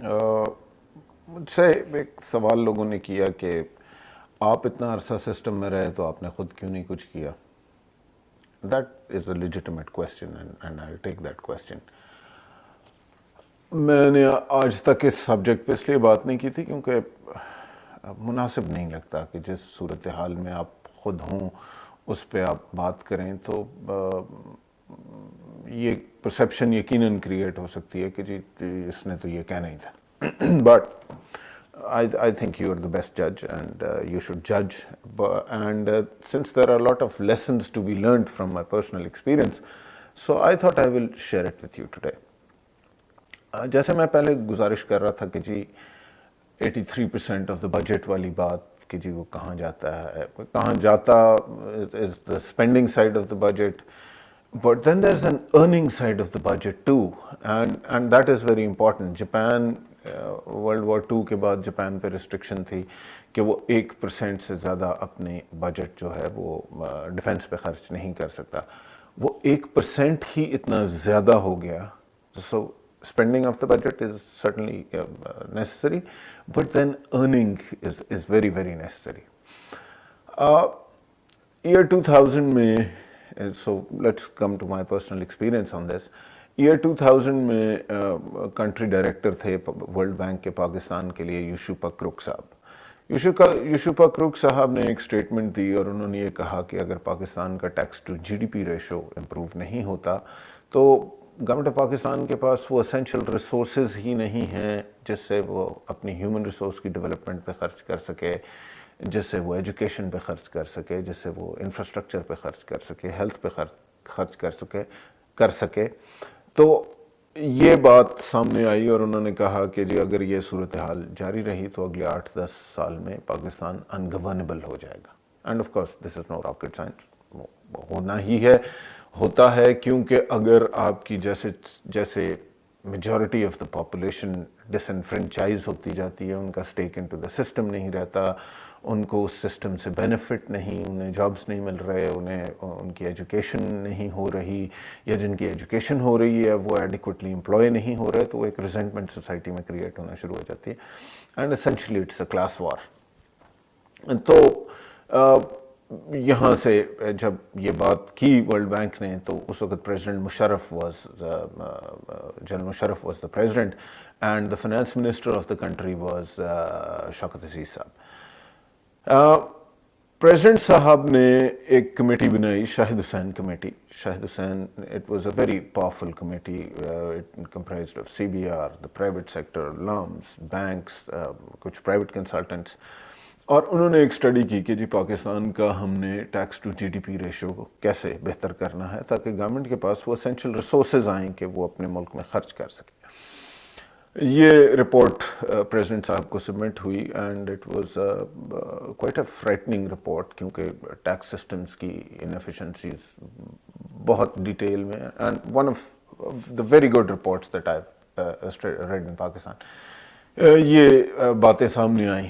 مجھ سے ایک سوال لوگوں نے کیا کہ آپ اتنا عرصہ سسٹم میں رہے تو آپ نے خود کیوں نہیں کچھ کیا. That is a legitimate question and I take that question. میں نے آج تک اس سبجیکٹ پہ اس لیے بات نہیں کی تھی کیونکہ مناسب نہیں لگتا کہ جس صورتحال میں آپ خود ہوں اس پہ آپ بات کریں. تو یہ پرسیپشن یقیناً کریٹ ہو سکتی ہے کہ جی اس نے تو یہ کہنا ہی تھا. But I think you are the best judge and you should judge. And since there are a lot of lessons to be learned from my personal experience, so I thought I will share it with you today. جیسے میں پہلے گزارش کر رہا تھا کہ جی 83% of the budget والی بات کہ جی وہ کہاں جاتا ہے, کہاں جاتا is the spending side of the budget. But then there's an earning side of the budget too, and that is very important. Japan, World War II کے بعد جاپان پہ ریسٹرکشن تھی کہ وہ 1% سے زیادہ اپنے بجٹ جو ہے وہ ڈیفنس پہ خرچ نہیں کر سکتا. وہ 1% ہی اتنا زیادہ ہو گیا. So spending of the budget is certainly necessary, but then earning is very, very necessary. Year 2000 میں so let's come to my personal experience on this. Year 2000 میں کنٹری ڈائریکٹر تھے ورلڈ بینک کے پاکستان کے لیے یوشوپا کروک صاحب. یوشوپا کروک صاحب نے ایک اسٹیٹمنٹ دی اور انہوں نے یہ کہا کہ اگر پاکستان کا tax to G D P ratio improve نہیں ہوتا تو گورنمنٹ آف پاکستان کے پاس وہ اسینشیل ریسورسز ہی نہیں ہیں جس سے وہ اپنی ہیومن ریسورس کی ڈیولپمنٹ پہ خرچ کر سکے, جس سے وہ ایجوکیشن پہ خرچ کر سکے, جس سے وہ انفراسٹرکچر پہ خرچ کر سکے, ہیلتھ پہ خرچ کر سکے. تو یہ بات سامنے آئی اور انہوں نے کہا کہ جی اگر یہ صورتحال جاری رہی تو اگلے 8-10 سال میں پاکستان انگورنبل ہو جائے گا. And of course this is no rocket science, ہونا ہی ہے, ہوتا ہے کیونکہ اگر آپ کی جیسے majority of the population disenfranchise ہوتی جاتی ہے, ان کا stake into the system نہیں رہتا, ان کو اس سسٹم سے بینیفٹ نہیں, انہیں جابس نہیں مل رہے, انہیں ان کی ایجوکیشن نہیں ہو رہی, یا جن کی ایجوکیشن ہو رہی ہے وہ ایڈیکویٹلی امپلائی نہیں ہو رہے, تو وہ ایک ریزنٹمنٹ سوسائٹی میں کریٹ ہونا شروع ہو جاتی ہے. And essentially it's a class war. تو یہاں سے جب یہ بات کی ورلڈ بینک نے تو اس وقت general Musharraf was the president and the finance minister of the country was Shaukat Aziz صاحب. پریزیڈنٹ صاحب نے ایک کمیٹی بنائی, Shahid Hussain committee. Shahid Hussain it was a very powerful committee, it comprised of C B R, the private sector, LUMS, banks, کچھ private consultants, اور انہوں نے ایک اسٹڈی کی کہ جی پاکستان کا ہم نے tax to G D P ratio کو کیسے بہتر کرنا ہے تاکہ گورنمنٹ کے پاس وہ اسینشیل ریسورسز آئیں کہ وہ اپنے ملک میں خرچ کر سکے. یہ رپورٹ پریزیڈنٹ صاحب کو سبمٹ ہوئی and it was quite a frightening report, کیونکہ ٹیکس سسٹمز کی انیفیشنسیز بہت ڈیٹیل میں, and one of the very good reports that I read in Pakistan. یہ باتیں سامنے آئیں.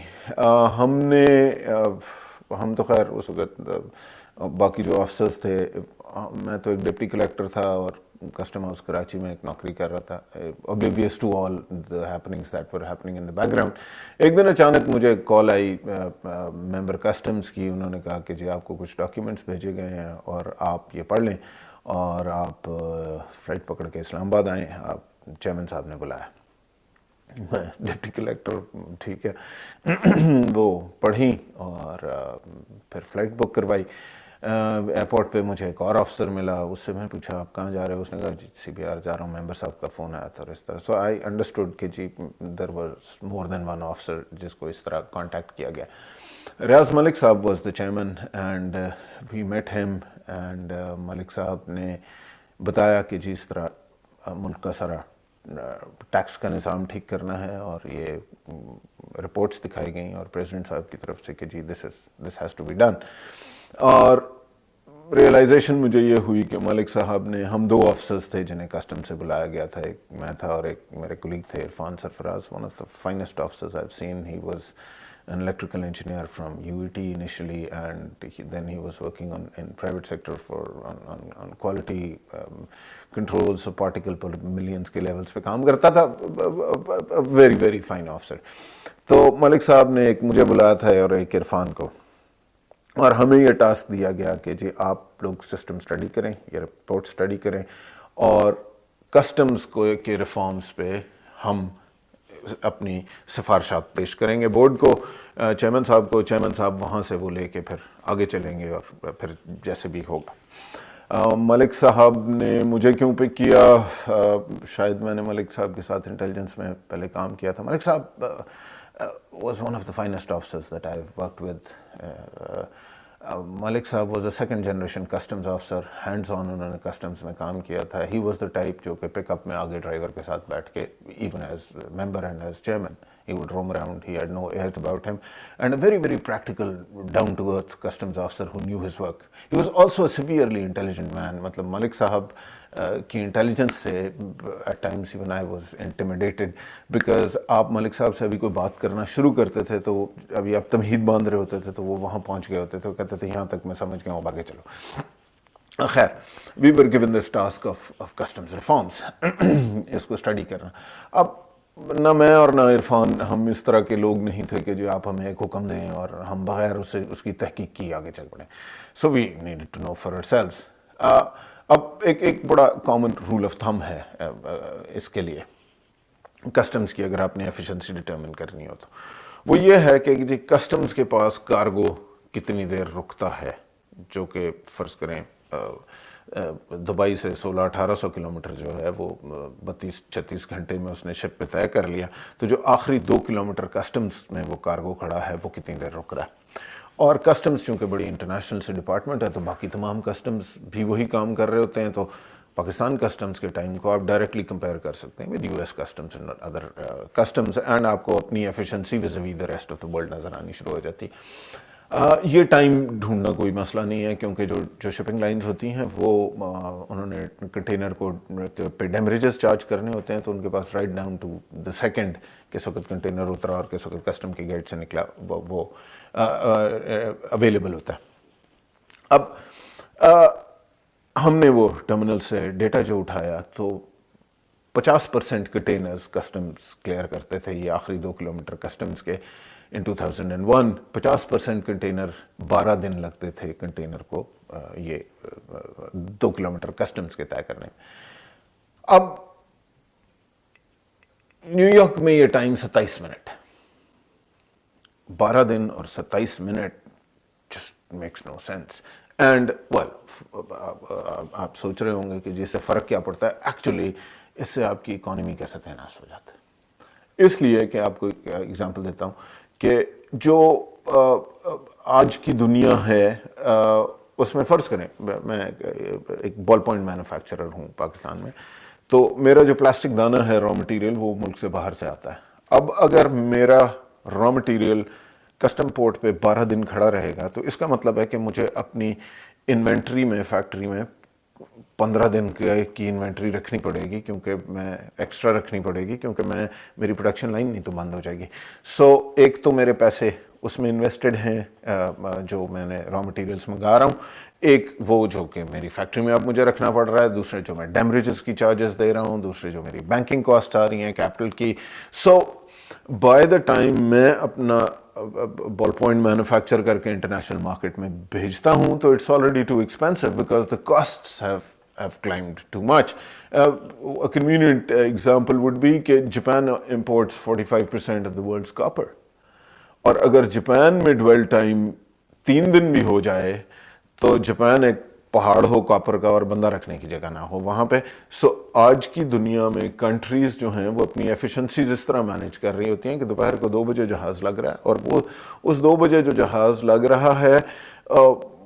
ہم تو خیر اس وقت باقی جو آفیسرز تھے, میں تو ایک ڈپٹی کلیکٹر تھا اور کسٹم ہاؤس کراچی میں ایک نوکری کر رہا تھا, oblivious to all the happenings that were happening in the background. ایک دن اچانک مجھے کال آئی ممبر کسٹمز کی, انہوں نے کہا کہ جی آپ کو کچھ ڈاکیومنٹس بھیجے گئے ہیں اور آپ یہ پڑھ لیں اور آپ فلائٹ پکڑ کے اسلام آباد آئیں, آپ چیئرمین صاحب نے بلایا. میں ڈپٹی کلیکٹر, ٹھیک ہے, وہ پڑھی اور پھر فلائٹ بک کروائی. ایئرپورٹ پہ مجھے ایک اور آفیسر ملا, اس سے میں پوچھا آپ کہاں جا رہے ہو, اس نے کہا جی سی بی آر جا رہا ہوں, ممبر صاحب کا فون آیا تھا اور اس طرح. سو آئی انڈرسٹوڈ کہ جی there was more than one officer جس کو اس طرح کانٹیکٹ کیا گیا. ریاض ملک صاحب was the chairman and we met him, and Malik صاحب نے بتایا کہ جی اس طرح ملک کا سارا ٹیکس کا نظام ٹھیک کرنا ہے, اور یہ رپورٹس دکھائی گئیں اور پریزیڈنٹ صاحب کی طرف سے کہ جی this has to be done. اور ریئلائزیشن مجھے یہ ہوئی کہ ملک صاحب نے, ہم 2 آفیسرز تھے جنہیں کسٹم سے بلایا گیا تھا, ایک میں تھا اور ایک میرے کولیگ تھے Irfan Sarfaraz, one of the finest officers I have seen. He was an electrical engineer from UET initially, and then he was working in private sector on quality controls of particle millions के levels पे काम करता था. Very very fine officer. तो मलिक साहब ने एक मुझे बुलाया था और एक इरफान को, और हमें ये टास्क दिया गया कि जी आप लोग सिस्टम स्टडी करें, ये रिपोर्ट स्टडी करें, और कस्टम्स को के रिफॉर्म्स पे हम अपनी सिफारशात पेश करेंगे बोर्ड को, चेयरमैन साहब को. चेयरमैन साहब वहाँ से वो लेके फिर आगे चलेंगे और फिर जैसे भी होगा. मलिक साहब ने मुझे क्यों पिक किया, शायद मैंने मलिक साहब के साथ इंटेलिजेंस में पहले काम किया था. मलिक साहब was one of the finest officers that I've worked with. Malik Sahab was a second generation customs officer, hands on उन्होंने customs में काम किया था. He was the type जो कि पिकअप में आगे ड्राइवर के साथ बैठ के, even as member and as chairman, he would roam around. He had no airs about him, and a very very practical, down to earth customs officer who knew his work. He was also a severely intelligent man. मतलब मलिक साहब की intelligence से at times even I was intimidated, because आप मलिक साहब से अभी कोई बात करना शुरू करते थे तो अभी आप तमहीद बांध रहे होते थे तो वो वहाँ पहुँच गए होते थे, वो कहते थे यहाँ तक मैं समझ गया हूँ, आगे चलो. खैर, we were given this task of customs reforms, इसको स्टडी करना. अब ना मैं और ना इरफान, हम इस तरह के लोग नहीं थे कि जो आप हमें एक हुक्म दें और हम बगैर उसकी तहकीक की आगे चल पड़ें. So we needed to know for ourselves. अब एक बड़ा कॉमन रूल ऑफ थंब है इसके लिए कस्टम्स की, अगर आपने एफिशिएंसी डिटरमिन करनी हो तो वो ये है कि जी कस्टम्स के पास कार्गो कितनी देर रुकता है, जो कि फ़र्ज़ करें दुबई से 1600-1800 किलोमीटर जो है वो 32-36 घंटे में उसने शिप पे तय कर लिया, तो जो आखिरी 2 किलोमीटर कस्टम्स में वो कार्गो खड़ा है वो कितनी देर रुक रहा है. और कस्टम्स चूँकि बड़ी इंटरनेशनल से डिपार्टमेंट है तो बाकी तमाम कस्टम्स भी वही काम कर रहे होते हैं, तो पाकिस्तान कस्टम्स के टाइम को आप डायरेक्टली कंपेयर कर सकते हैं with US customs and other customs, and आपको अपनी efficiency विज़-विज़ the rest of the world नज़र आनी शुरू हो जाती. ये टाइम ढूंढना कोई मसला नहीं है, क्योंकि जो शिपिंग लाइंस होती हैं वो उन्होंने कंटेनर को पे डेमरेजेस चार्ज करने होते हैं, तो उनके पास write down to the second किस वक्त कंटेनर उतरा और किस वक्त कस्टम के गेट से निकला वो अवेलेबल होता है. अब हमने वो टर्मिनल से डेटा जो उठाया तो 50% कंटेनर्स कस्टम्स क्लियर करते थे, ये आखिरी 2 किलोमीटर कस्टम्स के. इन 2001 50% कंटेनर 12 दिन लगते थे कंटेनर को ये 2 किलोमीटर कस्टम्स के तय करने. अब न्यूयॉर्क में ये टाइम 27 मिनट, 12 दिन और 27 मिनट, just makes no sense. And well आप सोच रहे होंगे कि जिससे फ़र्क क्या पड़ता है. एक्चुअली इससे आपकी इकॉनमी का सत्यानाश हो जाता है. इसलिए कि आपको एग्जांपल देता हूँ कि जो आज की दुनिया है उसमें फ़र्ज़ करें मैं एक बॉल पॉइंट मैन्युफैक्चरर हूँ पाकिस्तान में, तो मेरा जो प्लास्टिक दाना है रॉ मटेरियल वो मुल्क से बाहर से आता है. अब अगर मेरा रॉ मटेरियल कस्टम पोर्ट पे 12 दिन खड़ा रहेगा तो इसका मतलब है कि मुझे अपनी इन्वेंट्री में फैक्ट्री में 15 दिन की इन्वेंट्री रखनी पड़ेगी, क्योंकि मैं एक्स्ट्रा रखनी पड़ेगी, क्योंकि मेरी प्रोडक्शन लाइन नहीं तो बंद हो जाएगी. सो एक तो मेरे पैसे उसमें इन्वेस्टेड हैं जो मैंने रॉ मटेरियल्स मंगा रहा हूँ, एक वो जो कि मेरी फैक्ट्री में अब मुझे रखना पड़ रहा है, दूसरे जो मैं डैमरेजेस की चार्जेस दे रहा हूँ, दूसरे जो मेरी बैंकिंग कॉस्ट आ रही हैं कैपिटल की. सो बाय द टाइम मैं अपना बॉल पॉइंट मैन्युफैक्चर करके इंटरनेशनल मार्केट में भेजता हूँ तो it's already too expensive because the costs have climbed too much. A convenient example would be कि Japan imports 45% of the world's copper. और अगर जापान में dwell time 3 दिन भी हो जाए तो जापान एक पहाड़ हो कॉपर का और बंदा रखने की जगह ना हो वहाँ पे. सो आज की दुनिया में कंट्रीज़ जो हैं वो अपनी एफिशिएंसीज इस तरह मैनेज कर रही होती हैं कि दोपहर को 2 बजे जहाज़ लग रहा है और वो उस 2 बजे जो जहाज़ लग रहा है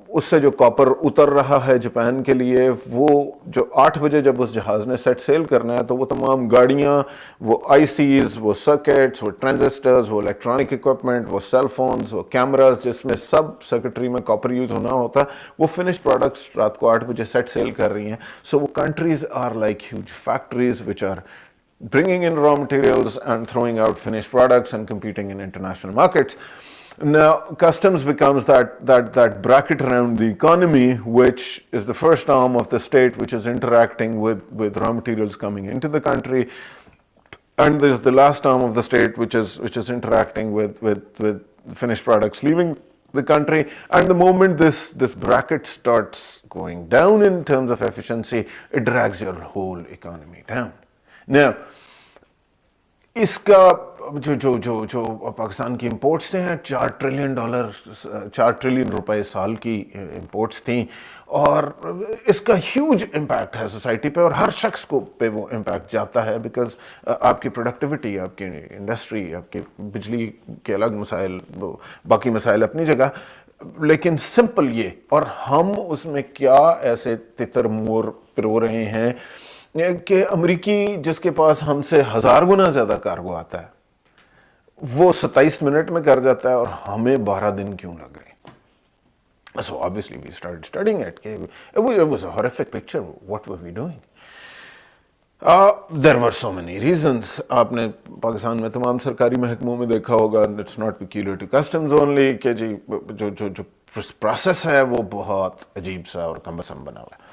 उससे जो कॉपर उतर रहा है जापान के लिए, वो जो 8 बजे जब उस जहाज़ ने सेट सेल करना है तो वो तमाम गाड़ियाँ, वो आईसीज, वो सर्किट्स, वो ट्रांजिस्टर्स, वो इलेक्ट्रॉनिक इक्विपमेंट, वो सेल फोन्स, वो कैमरास जिसमें सब सर्किटरी में कॉपर यूज़ होना होता है, वो फिनिश प्रोडक्ट्स रात को 8 बजे सेट सेल कर रही हैं. सो वो countries are like huge factories which are bringing in raw materials and throwing out finished products and competing in international markets. Now, customs becomes that bracket around the economy, which is the first arm of the state, which is interacting with raw materials coming into the country, and there's the last arm of the state, which is interacting with finished products leaving the country. And the moment this bracket starts going down in terms of efficiency, it drags your whole economy down. Now, इसका जो जो जो जो पाकिस्तान की imports थे हैं $4 trillion रुपए साल की इंपोर्ट्स थी, और इसका ह्यूज इम्पैक्ट है सोसाइटी पे, और हर शख्स को पे वो इम्पैक्ट जाता है, बिकॉज आपकी प्रोडक्टिविटी, आपकी इंडस्ट्री, आपके बिजली के अलग मसाइल, बाकी मसाइल अपनी जगह, लेकिन सिंपल ये, और हम उसमें क्या ऐसे तितर मोर पिरो रहे हैं कि अमेरिकी जिसके पास हमसे 1000 गुना ज़्यादा कार्गो आता है, वो 27 मिनट में कर जाता है, और हमें 12 दिन क्यों लग रहे? So obviously we started studying it. It was a horrific picture. What were we doing? There were so many reasons. आपने पाकिस्तान में तमाम सरकारी महकमों में देखा होगा, it's not peculiar to customs only, कि जी जो प्रोसेस है वो बहुत अजीब सा और कमबसम बना हुआ है।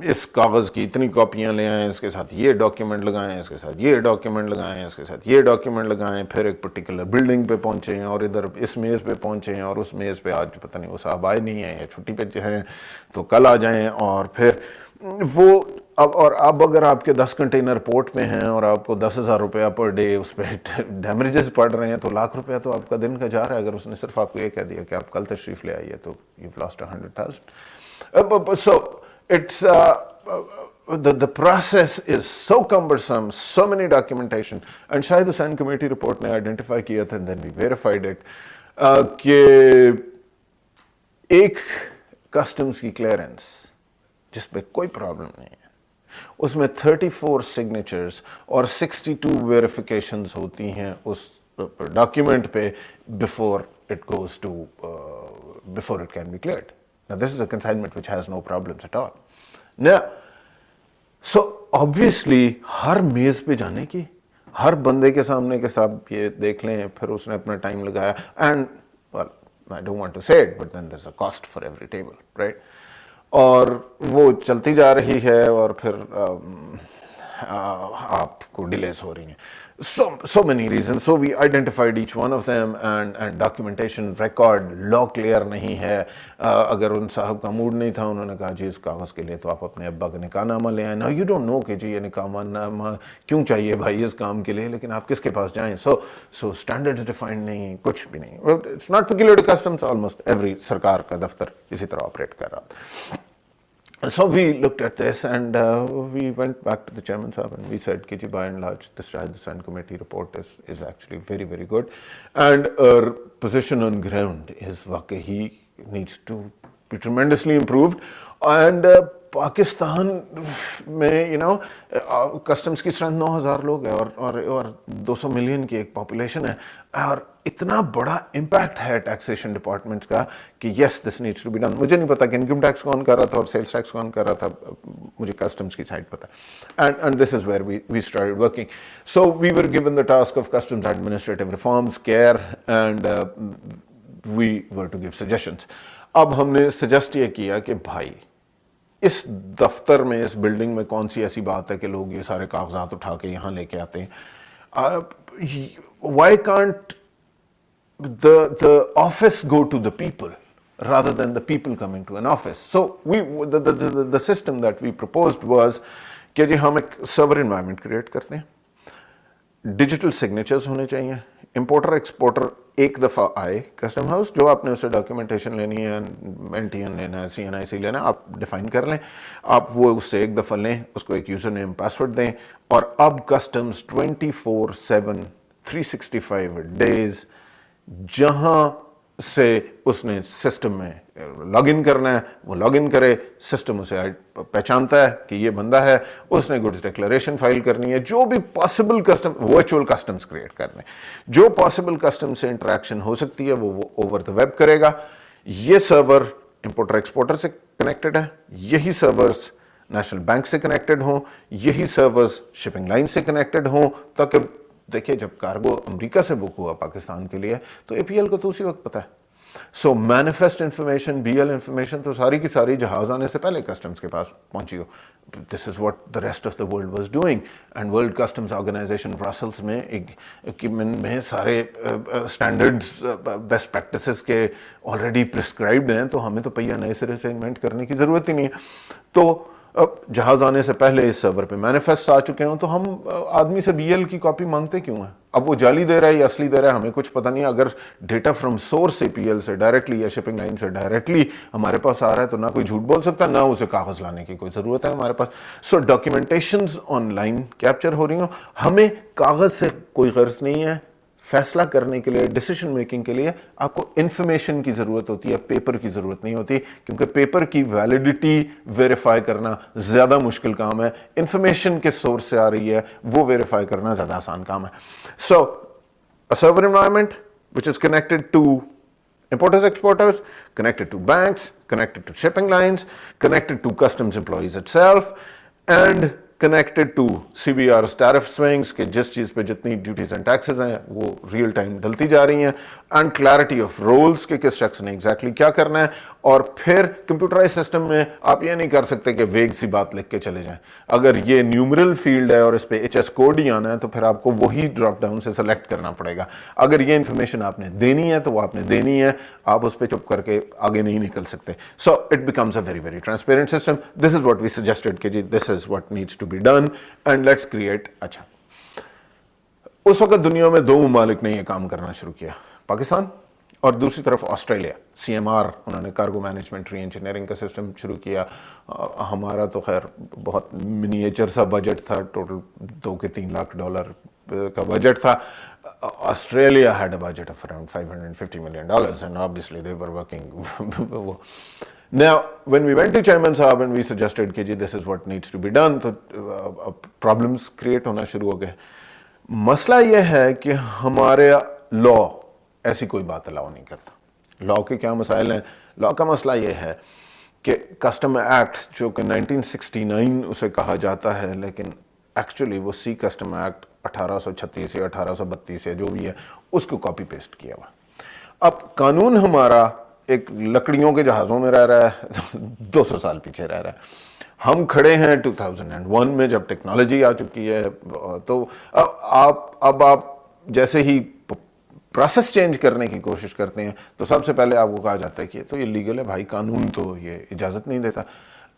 इस कागज़ की इतनी कॉपियाँ ले आएँ, इसके साथ ये डॉक्यूमेंट लगाएं, इसके साथ ये डॉक्यूमेंट लगाएं, इसके साथ ये डॉक्यूमेंट लगाएं, फिर एक पर्टिकुलर बिल्डिंग पे पहुँचे हैं, और इधर इस मेज़ पे पहुँचे हैं, और उस मेज़ पे आज पता नहीं वो साहब आए नहीं हैं या छुट्टी पे हैं तो कल आ जाएं, और फिर वो अब अगर आपके 10 कंटेनर पोर्ट में हैं और आपको 10,000 रुपया पर डे उस पर डैमेजेस पड़ रहे हैं, तो लाख रुपया तो आपका दिन का जा रहा है। अगर उसने सिर्फ आपको ये कह दिया कि आप कल तशरीफ़ ले आइए, तो you've lost 100,000. So it's the process is so cumbersome, so many documentation, and Shahid Hussain committee report ने identify किया था, and then we verified it, कि एक customs की clearance जिस पे कोई प्रॉब्लम नहीं है, उसमें 34 signatures और 62 verifications होती हैं उस डॉक्यूमेंट पे before it goes to before it can be cleared. Now this is a consignment which has no problems at all. Now, so obviously हर मेज़ पे जाने की, हर बंदे के सामने के साथ ये देख लें, फिर उसने अपना टाइम लगाया, and well, I don't want to say it, but then there's a cost for every table, right? और वो चलती जा रही है, और फिर आपको डिलेस हो रही हैं. So many reasons. So we identified each one of them, and documentation record law clear नहीं है. अगर उन साहब का मूड नहीं था, उन्होंने कहा जी इस कागज़ के लिए तो आप अपने अब्बा का निकाहनामा ले आए. Now you don't know कि जी ये निकाहनामा क्यों चाहिए भाई इस काम के लिए, लेकिन आप किसके पास जाएं? So standards defined नहीं, कुछ भी नहीं. It's not peculiar to customs. Almost every सरकार का दफ्तर इसी तरह ऑपरेट कर रहा था. So we looked at this, and we went back to the chairman sahab, and we said कि by and large the Shahid Hussain committee report is actually very, very good, and our position on ground is वाकई needs to be tremendously improved. And Pakistan में customs की strength 9,000 लोग है, और 200 million की एक population है, और इतना बड़ा इम्पैक्ट है टैक्सेशन डिपार्टमेंट्स का कि yes this needs to be done. मुझे नहीं पता कि इनकम टैक्स कौन कर रहा था और सेल्स टैक्स कौन कर रहा था, मुझे कस्टम्स की साइड पता है. And this is where we started working. So we were given the task of customs administrative reforms, care, and we were to give suggestions. अब हमने सजेस्ट ये किया कि भाई इस दफ्तर में, इस बिल्डिंग में कौन सी ऐसी बात है कि लोग ये सारे कागजात उठा के यहाँ लेके आते हैं. Why can't the office go to the people rather than the people coming to an office? So the system that we proposed was कि जी हम एक सर्वर इन्वायरमेंट क्रिएट करते हैं, डिजिटल सिग्नेचर्स होने चाहिए, इंपोर्टर एक्सपोर्टर एक दफ़ा आए कस्टम हाउस, जो आपने उससे डॉक्यूमेंटेशन लेनी है, NTN लेना है, CNIC लेना है, आप डिफाइन कर लें, आप वो उससे एक दफ़ा लें, उसको एक यूज़र नेम पासवर्ड दें, और अब कस्टम्स 24/7 365 डेज जहाँ से उसने सिस्टम में लॉग इन करना है वो लॉग इन करे, सिस्टम उसे पहचानता है कि ये बंदा है, उसने गुड्स डिक्लेरेशन फाइल करनी है, जो भी possible custom virtual customs create करने, जो पॉसिबल कस्टम से इंटरेक्शन हो सकती है वो ओवर द वेब करेगा. ये सर्वर इंपोर्टर एक्सपोर्टर से कनेक्टेड है, यही सर्वर्स नेशनल बैंक से कनेक्टेड हों, यही सर्वर्स शिपिंग लाइन से कनेक्टेड हों, ताकि देखिए जब कार्गो अमेरिका से बुक हुआ पाकिस्तान के लिए तो एपीएल को तो उसी वक्त पता है। सो मैनिफेस्ट इंफॉर्मेशन, बीएल इंफॉर्मेशन तो सारी की सारी जहाज आने से पहले कस्टम्स के पास पहुंची हो। This is what the rest of the world was doing, and World Customs Organization Brussels में इक्विपमेंट में सारे स्टैंडर्ड्स बेस्ट प्रैक्टिसेस के ऑलरेडी प्रिस्क्राइब्ड हैं, तो हमें तो पहिया नए सिरे से इन्वेंट करने की ज़रूरत ही नहीं है। तो अब जहाज आने से पहले इस सर्वर पे मैनिफेस्ट आ चुके हों तो हम आदमी से बीएल की कॉपी मांगते क्यों हैं? अब वो जाली दे रहा है या असली दे रहा है हमें कुछ पता नहीं। अगर डेटा फ्रॉम सोर्स एपीएल से डायरेक्टली या शिपिंग लाइन से डायरेक्टली हमारे पास आ रहा है तो ना कोई झूठ बोल सकता, ना उसे कागज लाने की कोई ज़रूरत है हमारे पास। सो डॉक्यूमेंटेशंस ऑनलाइन कैप्चर हो रही हो, हमें कागज से कोई गर्ज नहीं है। फैसला करने के लिए, डिसीजन मेकिंग के लिए आपको इंफॉर्मेशन की ज़रूरत होती है, पेपर की ज़रूरत नहीं होती, क्योंकि पेपर की वैलिडिटी वेरीफाई करना ज़्यादा मुश्किल काम है। इंफॉर्मेशन के सोर्स से आ रही है वो वेरीफाई करना ज़्यादा आसान काम है। So a server environment which is connected to importers, exporters, connected to banks, connected to shipping lines, connected to customs employees itself, and connected to CBR's tariff swings कि जिस चीज़ पे जितनी ड्यूटीज एंड टैक्सेस हैं वो real time डलती जा रही हैं, एंड क्लैरिटी ऑफ रोल्स कि किस शख्स ने एग्जैक्टली क्या करना है। और फिर कंप्यूटराइज सिस्टम में आप ये नहीं कर सकते कि वेग सी बात लिख के चले जाएं। अगर ये न्यूमरल फील्ड है और इस पे HS कोड ही आना है तो फिर आपको वही ड्रॉप डाउन से सेलेक्ट करना पड़ेगा। अगर ये इन्फॉर्मेशन आपने देनी है तो वो आपने देनी है, आप उस पर चुप करके आगे नहीं निकल सकते। So it becomes a very very transparent system. This is what we suggested कि जी this is what needs to be done and let's create. अच्छा, उस वक्त दुनिया में दो ममालिक ने यह काम करना शुरू किया, पाकिस्तान और दूसरी तरफ ऑस्ट्रेलिया। CMR उन्होंने कार्गो मैनेजमेंट री इंजीनियरिंग का सिस्टम शुरू किया। हमारा तो खैर बहुत मिनिएचर सा बजट था, टोटल $2 से $3 लाख का बजट था। Australia had a budget of around $550 million, and obviously they were working. Now, when we went to Chairman Saab and we suggested कि जी this is what needs to be done, तो problems create होना शुरू हो गए। मसला यह है कि हमारे लॉ ऐसी कोई बात अलाउ नहीं करता। लॉ के क्या मसाइल हैं? लॉ का मसला यह है कि कस्टम एक्ट जो कि 1969 उसे कहा जाता है, लेकिन एक्चुअली वो सी कस्टम एक्ट 1836 या 1832 या जो भी है उसको कॉपी पेस्ट किया हुआ। अब कानून हमारा एक लकड़ियों के जहाज़ों में रह रहा है 200 साल पीछे रह रहा है। हम खड़े हैं 2001 में जब टेक्नोलॉजी आ चुकी है। तो आप जैसे ही प्रोसेस चेंज करने की कोशिश करते हैं तो सबसे पहले आपको कहा जाता है कि तो ये लीगल है भाई, कानून तो ये इजाज़त नहीं देता।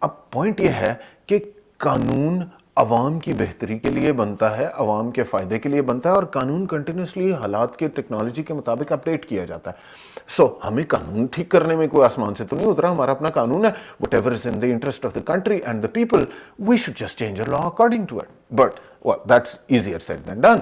अब पॉइंट ये है कि कानून अवाम की बेहतरी के लिए बनता है, अवाम के फ़ायदे के लिए बनता है, और कानून कंटिन्यूसली हालात के टेक्नोलॉजी के मुताबिक अपडेट किया जाता है। सो हमें कानून ठीक करने में कोई आसमान से तो नहीं उतरा, हमारा अपना कानून है। Whatever is in the interest of the country and the people, we should just change a law according to it, but that's easier said than done.